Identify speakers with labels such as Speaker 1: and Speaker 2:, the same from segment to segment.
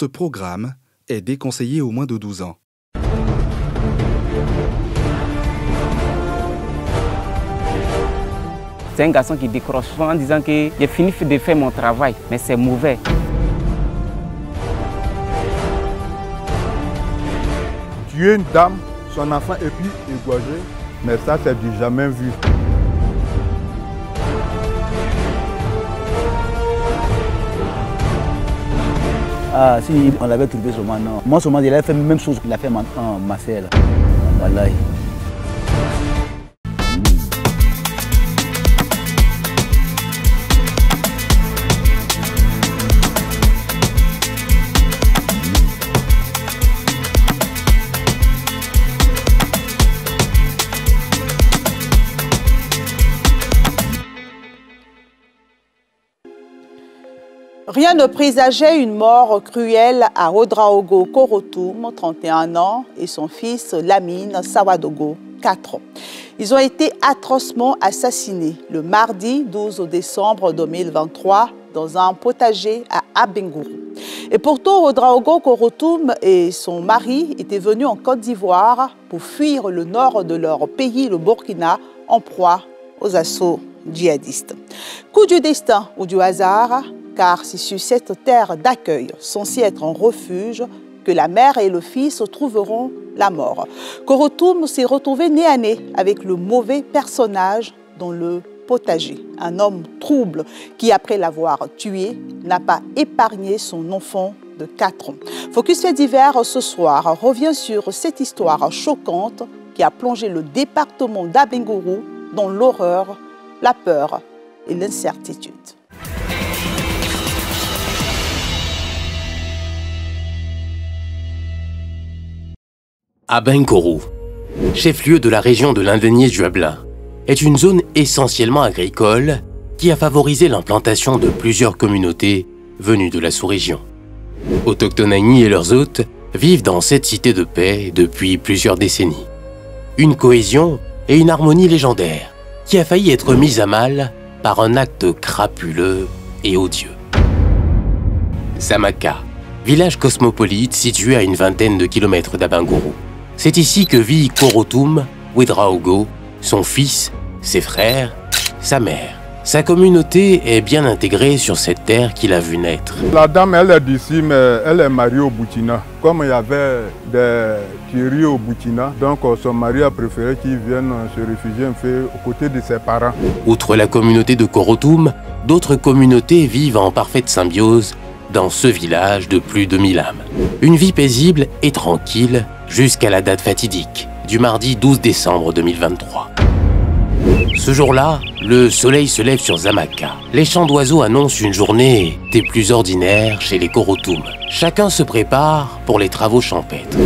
Speaker 1: Ce programme est déconseillé aux moins de 12 ans.
Speaker 2: C'est un garçon qui décroche en disant que j'ai fini de faire mon travail, mais c'est mauvais.
Speaker 3: Tuer une dame, son enfant et puis égorger, mais ça c'est du jamais vu.
Speaker 4: Ah, si on l'avait trouvé seulement, non. Moi seulement, il avait fait la même chose qu'il a fait maintenant, ma sœur. Voilà.
Speaker 5: Rien ne présageait une mort cruelle à Ouedraogo Korotoum, 31 ans, et son fils Lamine Sawadogo, 4 ans. Ils ont été atrocement assassinés le mardi 12 décembre 2023 dans un potager à Abengourou. Et pourtant, Ouedraogo Korotoum et son mari étaient venus en Côte d'Ivoire pour fuir le nord de leur pays, le Burkina, en proie aux assauts djihadistes. Coup du destin ou du hasard, car c'est sur cette terre d'accueil, censée être un refuge, que la mère et le fils trouveront la mort. Korotoum s'est retrouvé nez à nez avec le mauvais personnage dans le potager. Un homme trouble qui, après l'avoir tué, n'a pas épargné son enfant de 4 ans. Focus Faits divers ce soir revient sur cette histoire choquante qui a plongé le département d'Abengourou dans l'horreur, la peur et l'incertitude.
Speaker 6: Abengourou, chef-lieu de la région de l'Indénié-Juablin, est une zone essentiellement agricole qui a favorisé l'implantation de plusieurs communautés venues de la sous-région. Autochtones et leurs hôtes vivent dans cette cité de paix depuis plusieurs décennies. Une cohésion et une harmonie légendaire qui a failli être mise à mal par un acte crapuleux et odieux. Samaka, village cosmopolite situé à une vingtaine de kilomètres d'Abengourou. C'est ici que vit Korotoum Ouedraogo, son fils, ses frères, sa mère. Sa communauté est bien intégrée sur cette terre qu'il a vu naître.
Speaker 3: La dame, elle est d'ici, mais elle est mariée au Burkina. Comme il y avait des tueries au Burkina, donc son mari a préféré qu'il vienne se réfugier un peu aux côtés de ses parents.
Speaker 6: Outre la communauté de Korotoum, d'autres communautés vivent en parfaite symbiose dans ce village de plus de 1000 âmes. Une vie paisible et tranquille jusqu'à la date fatidique du mardi 12 décembre 2023. Ce jour-là, le soleil se lève sur Samaka. Les chants d'oiseaux annoncent une journée des plus ordinaires chez les Korotoum. Chacun se prépare pour les travaux champêtres.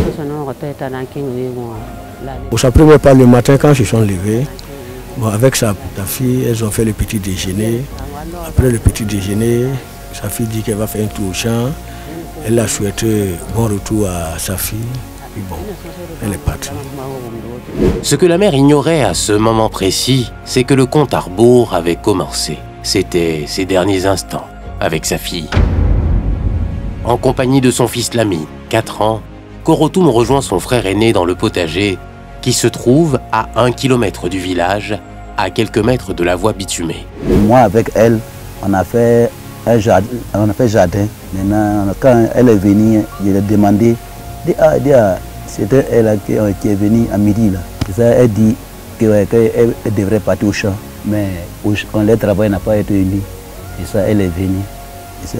Speaker 4: Pour sa première part, le matin, quand ils se sont levés, avec sa fille, elles ont fait le petit déjeuner. Après le petit déjeuner, sa fille dit qu'elle va faire un tour au champ. Elle a souhaité bon retour à sa fille. Puis bon, elle est partie.
Speaker 6: Ce que la mère ignorait à ce moment précis, c'est que le compte à rebours avait commencé. C'était ses derniers instants avec sa fille. En compagnie de son fils Lamine, 4 ans, Korotoum rejoint son frère aîné dans le potager qui se trouve à 1 kilomètre du village, à quelques mètres de la voie bitumée.
Speaker 4: Moi, avec elle, on a fait un jardin. Maintenant, quand elle est venue, je lui ai demandé, c'était elle qui est venue à midi. Là. Ça, elle dit qu'elle devrait partir au champ, mais le travail n'a pas été mis. Et ça, elle est venue. Et ça,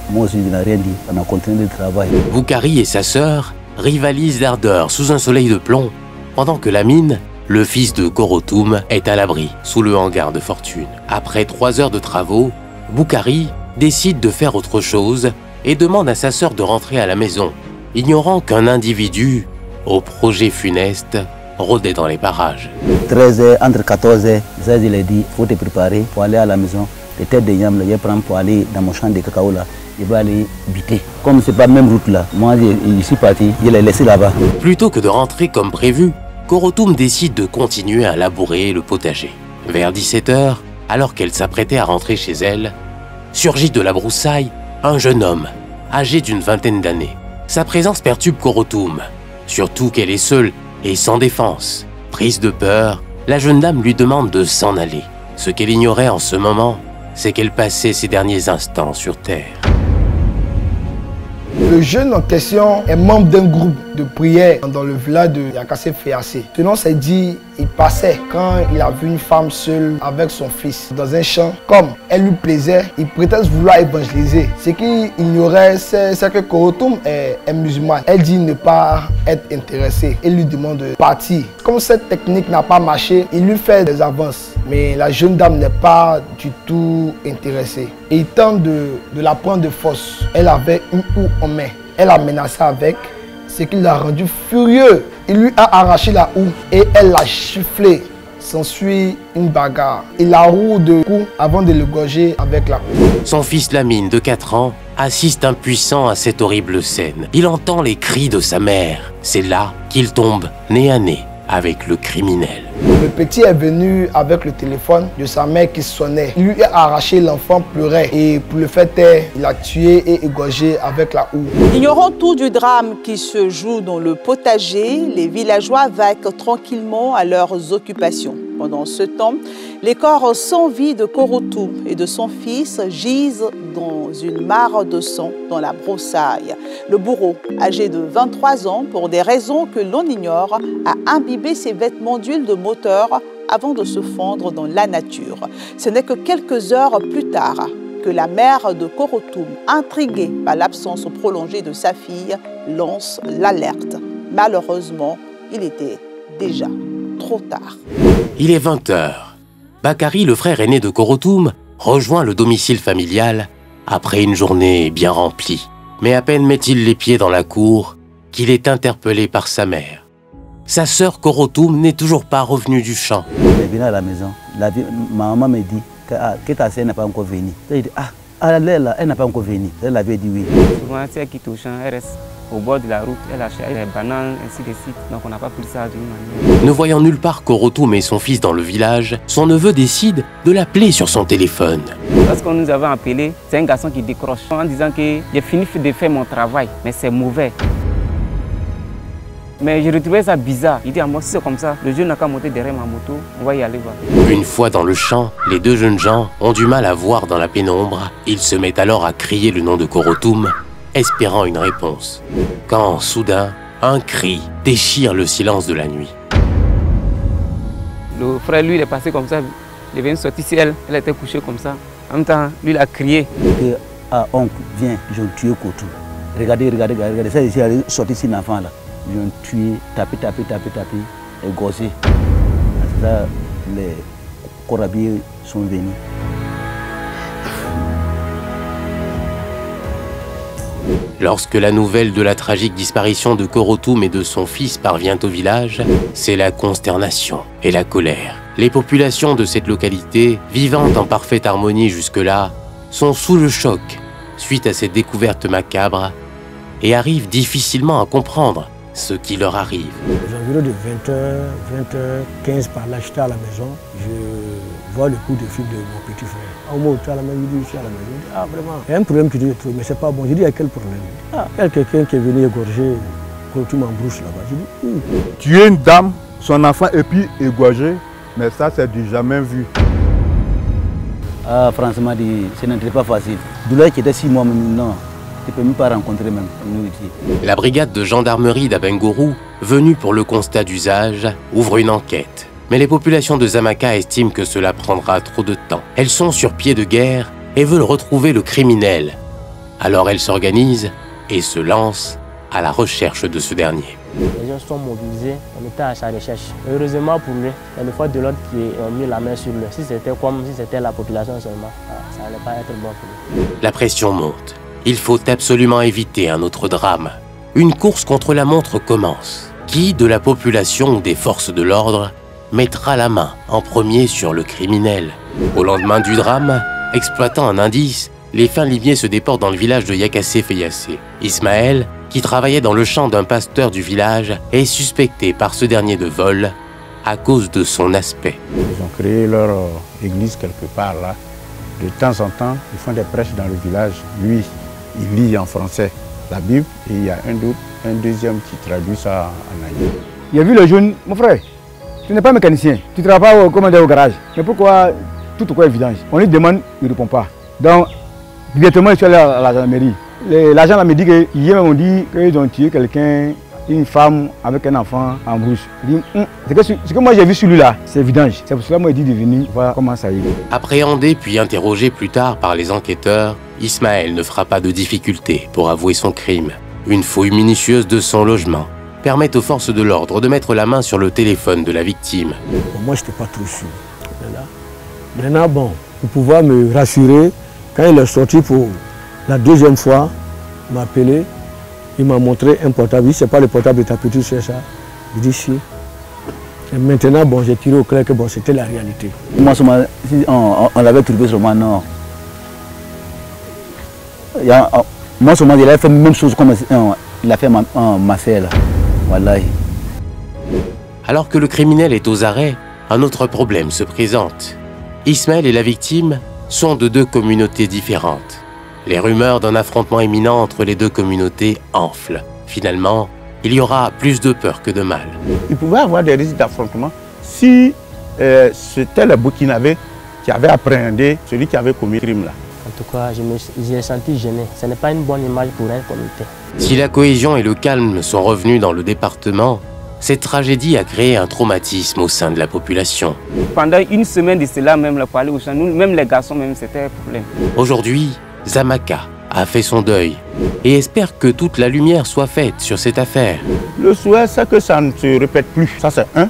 Speaker 4: moi aussi, je n'ai rien dit. On a continué le travail.
Speaker 6: Boukari et sa sœur rivalisent d'ardeur sous un soleil de plomb, pendant que Lamine, le fils de Korotoum, est à l'abri sous le hangar de fortune. Après 3 heures de travaux, Boukari décide de faire autre chose et demande à sa sœur de rentrer à la maison, ignorant qu'un individu au projet funeste rôdait dans les parages.
Speaker 4: 13h, entre 14h, ça, je lui ai dit, il faut te préparer pour aller à la maison. Les têtes de yam, je prends pour aller dans mon champ de cacao là. Je vais aller biter. Comme ce n'est pas la même route là, moi je suis parti, je l'ai laissé là-bas.
Speaker 6: Plutôt que de rentrer comme prévu, Korotoum décide de continuer à labourer le potager. Vers 17h, alors qu'elle s'apprêtait à rentrer chez elle, surgit de la broussaille un jeune homme âgée d'une vingtaine d'années. Sa présence perturbe Korotoum, surtout qu'elle est seule et sans défense. Prise de peur, la jeune dame lui demande de s'en aller. Ce qu'elle ignorait en ce moment, c'est qu'elle passait ses derniers instants sur Terre.
Speaker 7: Le jeune en question est membre d'un groupe de prière dans le village de Yakassé-Féassé. Selon ses dires, il passait quand il a vu une femme seule avec son fils dans un champ. Comme elle lui plaisait, il prétend vouloir évangéliser. Ce qu'il ignorait, c'est que Korotoum est musulman. Elle dit ne pas être intéressée. Il lui demande de partir. Comme cette technique n'a pas marché, il lui fait des avances. Mais la jeune dame n'est pas du tout intéressée. Et il tente de la prendre de force. Elle avait une houe en main. Elle a menacé avec, ce qui l'a rendu furieux. Il lui a arraché la houe et elle l'a chifflé. S'ensuit une bagarre. Il la roule de coups avant de le gorger avec la houe.
Speaker 6: Son fils Lamine, de 4 ans, assiste impuissant à cette horrible scène. Il entend les cris de sa mère. C'est là qu'il tombe nez à nez avec le criminel.
Speaker 7: Le petit est venu avec le téléphone de sa mère qui sonnait. Il lui a arraché, l'enfant pleurait et pour le faire taire, il l'a tué et égorgé avec la houe.
Speaker 5: Ignorant tout du drame qui se joue dans le potager, les villageois vaquent tranquillement à leurs occupations. Pendant ce temps, les corps sans vie de Korotoum et de son fils gisent dans une mare de sang dans la broussaille. Le bourreau, âgé de 23 ans, pour des raisons que l'on ignore, a imbibé ses vêtements d'huile de moteur avant de se fondre dans la nature. Ce n'est que quelques heures plus tard que la mère de Korotoum, intriguée par l'absence prolongée de sa fille, lance l'alerte. Malheureusement, il était déjà trop tard.
Speaker 6: Il est 20 h. Bakary, le frère aîné de Korotoum, rejoint le domicile familial après une journée bien remplie. Mais à peine met-il les pieds dans la cour qu'il est interpellé par sa mère. Sa sœur Korotoum n'est toujours pas revenue du champ.
Speaker 4: Elle est venue à la maison. Ma maman me dit que ta sœur n'est pas encore venue. Elle dit elle n'a pas encore venu. Elle avait dit oui.
Speaker 2: Souvent, si elle quitte au champ, elle reste au bord de la route, elle achète des bananes, ainsi de suite. Donc on n'a pas pris ça d'une manière.
Speaker 6: Ne voyant nulle part Korotoum et son fils dans le village, son neveu décide de l'appeler sur son téléphone.
Speaker 2: Lorsqu'on nous avait appelé, c'est un garçon qui décroche en disant que j'ai fini de faire mon travail, mais c'est mauvais. Mais je retrouvais ça bizarre. Il dit à moi, si c'est comme ça, le jeune n'a qu'à monter derrière ma moto, on va y aller voir.
Speaker 6: Une fois dans le champ, les deux jeunes gens ont du mal à voir dans la pénombre. Ils se mettent alors à crier le nom de Korotoum, espérant une réponse. Quand, soudain, un cri déchire le silence de la nuit.
Speaker 2: Le frère, lui, il est passé comme ça. Il est venu sortir sur elle. Elle était couchée comme ça. En même temps, lui, il a crié.
Speaker 4: Oncle, viens, ils ont tué Korotoum. Regardez, ça ici, elle est sortie ici, l'enfant là. Ils ont tué, tapé, et gossé. C'est ça, les corabiers sont venus.
Speaker 6: Lorsque la nouvelle de la tragique disparition de Korotoum et de son fils parvient au village, c'est la consternation et la colère. Les populations de cette localité, vivant en parfaite harmonie jusque-là, sont sous le choc suite à cette découverte macabre et arrivent difficilement à comprendre ce qui leur arrive.
Speaker 8: Aux environs de 20h, 20h15 par là, j'étais à la maison, je vois le coup de fil de mon petit frère. Au moment où tu es à la maison, je dis, je suis à la maison. Je dis, ah vraiment, il y a un problème que tu dois trouver, mais c'est pas bon. Je dis, il y a quel problème? Ah, il y a quelqu'un qui est venu égorger Korotoum en brousse là-bas. Je dis,
Speaker 3: Tuer une dame, son enfant et puis égorger, mais ça c'est du jamais vu.
Speaker 4: Ah franchement, ce n'était pas facile. Douleur qui était 6 mois même, non. Tu ne peux même pas rencontrer même nous ici.
Speaker 6: La brigade de gendarmerie d'Abengourou, venue pour le constat d'usage, ouvre une enquête. Mais les populations de Zamaka estiment que cela prendra trop de temps. Elles sont sur pied de guerre et veulent retrouver le criminel. Alors elles s'organisent et se lancent à la recherche de ce dernier.
Speaker 9: Les gens sont mobilisés, on était à sa recherche. Heureusement pour lui, il y a le force de l'ordre qui a mis la main sur lui. Si c'était la population seulement, ça n'allait pas être bon pour lui.
Speaker 6: La pression monte. Il faut absolument éviter un autre drame. Une course contre la montre commence. Qui de la population ou des forces de l'ordre mettra la main en premier sur le criminel? Au lendemain du drame, exploitant un indice, les fins limiers se déportent dans le village de Yakassé-Féassé. Ismaël, qui travaillait dans le champ d'un pasteur du village, est suspecté par ce dernier de vol à cause de son aspect.
Speaker 10: Ils ont créé leur église quelque part là. De temps en temps, ils font des prêches dans le village. Lui, il lit en français la Bible et il y a un deuxième qui traduit ça en anglais.
Speaker 11: Il a vu le jeune, mon frère, tu n'es pas mécanicien, tu ne travailles pas au commandant au garage. Mais pourquoi tout est vidange? On lui demande, il ne répond pas. Donc, directement, je suis allé à la gendarmerie. L'agent m'a dit qu'hier, on dit qu'ils ont tué quelqu'un, une femme avec un enfant en brousse. Il dit, ce que moi j'ai vu sur lui là, c'est vidange. C'est pour cela que moi j'ai dit de venir voir comment ça y est.
Speaker 6: Appréhendé puis interrogé plus tard par les enquêteurs, Ismaël ne fera pas de difficulté pour avouer son crime. Une fouille minutieuse de son logement permet aux forces de l'ordre de mettre la main sur le téléphone de la victime.
Speaker 8: Moi, je n'étais pas trop sûr. Maintenant, bon, pour pouvoir me rassurer, quand il est sorti pour la deuxième fois, il m'a appelé, il m'a montré un portable. Il dit, c'est pas le portable de ta petite soeur, ça. Il dit, si. Et maintenant, bon, j'ai tiré au clair que bon, c'était la réalité.
Speaker 4: Moi, on l'avait trouvé seulement, non. Moi, seulement, il a fait la même chose comme il a fait ma sœur, là. Wallahi.
Speaker 6: Alors que le criminel est aux arrêts, un autre problème se présente. Ismaël et la victime sont de deux communautés différentes. Les rumeurs d'un affrontement imminent entre les deux communautés enflent. Finalement, il y aura plus de peur que de mal.
Speaker 10: Il pouvait y avoir des risques d'affrontement si c'était le Burkinabé qui avait appréhendé celui qui avait commis le crime là.
Speaker 9: En tout cas, j'ai senti gêné. Ce n'est pas une bonne image pour un comité.
Speaker 6: Si la cohésion et le calme sont revenus dans le département, cette tragédie a créé un traumatisme au sein de la population.
Speaker 2: Pendant une semaine de cela, même pour aller au champ, nous, même les garçons, même c'était un problème.
Speaker 6: Aujourd'hui, Zamaka a fait son deuil et espère que toute la lumière soit faite sur cette affaire.
Speaker 10: Le souhait, c'est que ça ne se répète plus. Ça, c'est un.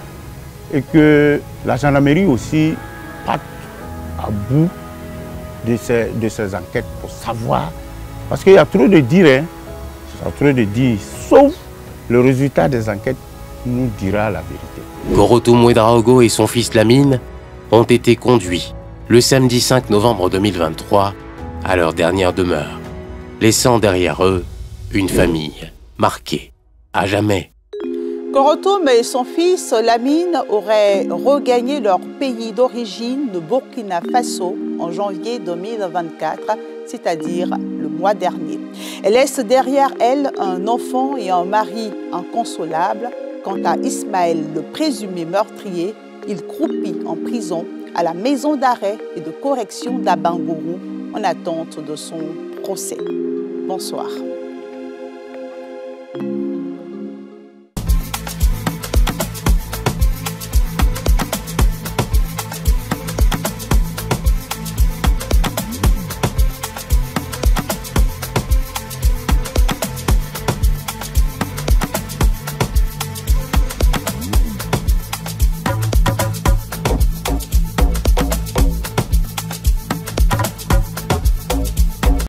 Speaker 10: Et que la gendarmerie aussi parte à bout de ces enquêtes pour savoir. Parce qu'il y a trop de dire, hein. Il y a trop de dire. Sauf le résultat des enquêtes nous dira la vérité.
Speaker 6: Korotoum Ouedraogo et son fils Lamine ont été conduits le samedi 5 novembre 2023 à leur dernière demeure, laissant derrière eux une famille marquée à jamais.
Speaker 5: Korotoum et son fils Lamine auraient regagné leur pays d'origine, le Burkina Faso, en janvier 2024, c'est-à-dire le mois dernier. Elle laisse derrière elle un enfant et un mari inconsolables. Quant à Ismaël, le présumé meurtrier, il croupit en prison à la maison d'arrêt et de correction d'Abangourou en attente de son procès. Bonsoir.